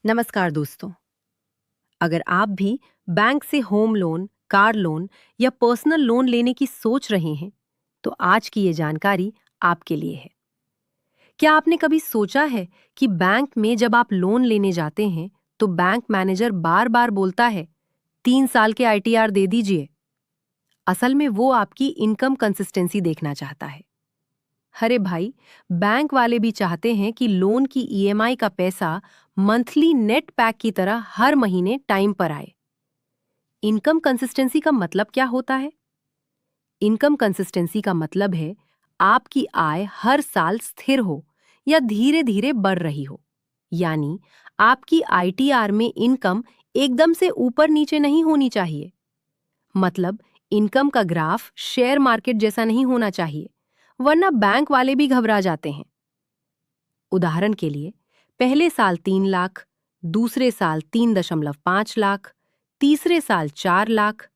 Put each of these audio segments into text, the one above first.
नमस्कार दोस्तों। अगर आप भी बैंक से होम लोन, कार लोन या पर्सनल लोन लेने की सोच रहे हैं, तो आज की ये जानकारी आपके लिए है। क्या आपने कभी सोचा है कि बैंक में जब आप लोन लेने जाते हैं, तो बैंक मैनेजर बार-बार बोलता है, 3 साल के आईटीआर दे दीजिए। असल में वो आपकी इनकम कंसिस्टेंसी देखना चाहता है। अरे भाई, बैंक वाले भी चाहते हैं कि लोन की ईएमआई का पैसा मंथली नेट पैक की तरह हर महीने टाइम पर आए। इनकम कंसिस्टेंसी का मतलब क्या होता है? इनकम कंसिस्टेंसी का मतलब है आपकी आय हर साल स्थिर हो या धीरे धीरे बढ़ रही हो। यानी आपकी आईटीआर में इनकम एकदम से ऊपर नीचे नहीं होनी चाहिए। मतलब इनकम का ग्राफ शेयर मार्केट जैसा नहीं होना चाहिए, वरना बैंक वाले भी घबरा जाते हैं। उदाहरण के लिए, पहले साल 3 लाख, दूसरे साल 3.5 लाख, तीसरे साल 4 लाख,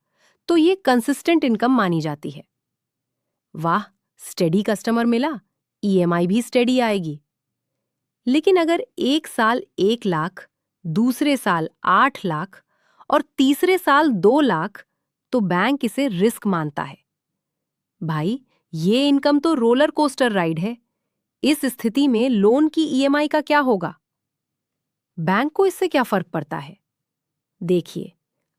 तो ये कंसिस्टेंट इनकम मानी जाती है। वाह, स्टेडी कस्टमर मिला, ईएमआई भी स्टेडी आएगी। लेकिन अगर एक साल 1 लाख, दूसरे साल 8 लाख और तीसरे साल 2 लाख, तो बैंक इसे रिस्क मानता है। भाई, ये इनकम तो रोलर कोस्टर राइड है। इस स्थिति में लोन की ईएमआई का क्या होगा? बैंक को इससे क्या फर्क पड़ता है? देखिए,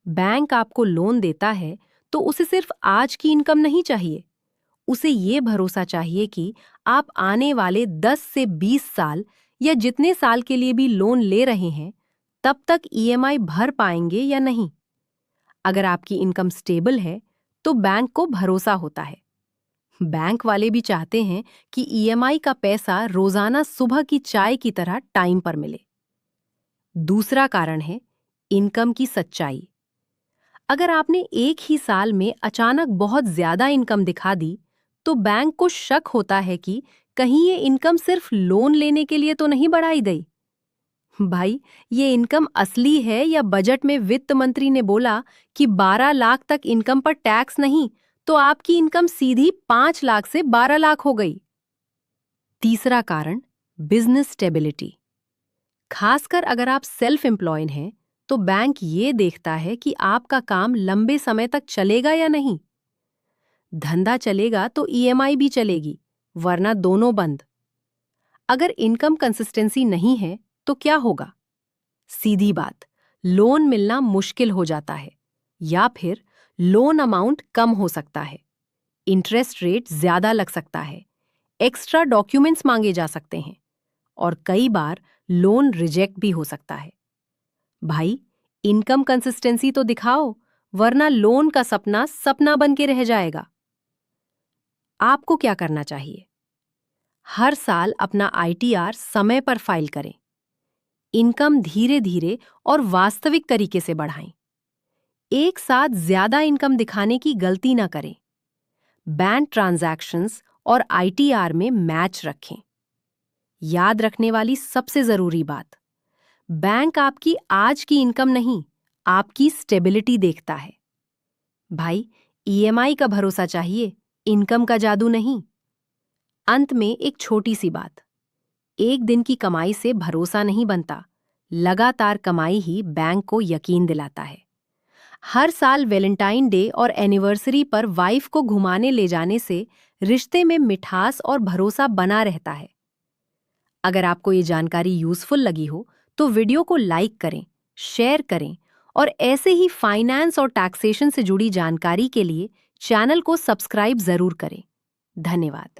बैंक आपको लोन देता है तो उसे सिर्फ आज की इनकम नहीं चाहिए। उसे ये भरोसा चाहिए कि आप आने वाले 10 से 20 साल या जितने साल के लिए भी लोन ले रहे हैं, तब तक ईएमआई भर पाएंगे या नहीं। अगर आपकी इनकम स्टेबल है, तो बैंक को भरोसा होता है। बैंक वाले भी चाहते हैं कि ईएमआई का पैसा रोजाना सुबह की चाय की तरह टाइम पर मिले। दूसरा कारण है इनकम की सच्चाई। अगर आपने एक ही साल में अचानक बहुत ज्यादा इनकम दिखा दी, तो बैंक को शक होता है कि कहीं ये इनकम सिर्फ लोन लेने के लिए तो नहीं बढ़ाई गई। भाई, ये इनकम असली है या बजट में वित्त मंत्री ने बोला कि 12 लाख तक इनकम पर टैक्स नहीं, तो आपकी इनकम सीधी 5 लाख से 12 लाख हो गई। तीसरा कारण, बिजनेस स्टेबिलिटी। खासकर अगर आप सेल्फ एम्प्लॉयड हैं, तो बैंक ये देखता है कि आपका काम लंबे समय तक चलेगा या नहीं। धंधा चलेगा तो ईएमआई भी चलेगी, वरना दोनों बंद। अगर इनकम कंसिस्टेंसी नहीं है, तो क्या होगा? सीधी बात, लोन मिलना मुश्किल हो जाता है, या फिर लोन अमाउंट कम हो सकता है, इंटरेस्ट रेट ज्यादा लग सकता है, एक्स्ट्रा डॉक्यूमेंट्स मांगे जा सकते हैं, और कई बार लोन रिजेक्ट भी हो सकता है। भाई, इनकम कंसिस्टेंसी तो दिखाओ, वरना लोन का सपना सपना बन के रह जाएगा। आपको क्या करना चाहिए? हर साल अपना आईटीआर समय पर फाइल करें। इनकम धीरे धीरे और वास्तविक तरीके से बढ़ाएं। एक साथ ज्यादा इनकम दिखाने की गलती ना करें। बैंक ट्रांजैक्शंस और आईटीआर में मैच रखें। याद रखने वाली सबसे जरूरी बात, बैंक आपकी आज की इनकम नहीं, आपकी स्टेबिलिटी देखता है। भाई, ईएमआई का भरोसा चाहिए, इनकम का जादू नहीं। अंत में एक छोटी सी बात, एक दिन की कमाई से भरोसा नहीं बनता, लगातार कमाई ही बैंक को यकीन दिलाता है। हर साल वैलेंटाइन डे और एनिवर्सरी पर वाइफ को घुमाने ले जाने से रिश्ते में मिठास और भरोसा बना रहता है। अगर आपको ये जानकारी यूजफुल लगी हो, तो वीडियो को लाइक करें, शेयर करें और ऐसे ही फाइनेंस और टैक्सेशन से जुड़ी जानकारी के लिए चैनल को सब्सक्राइब जरूर करें। धन्यवाद।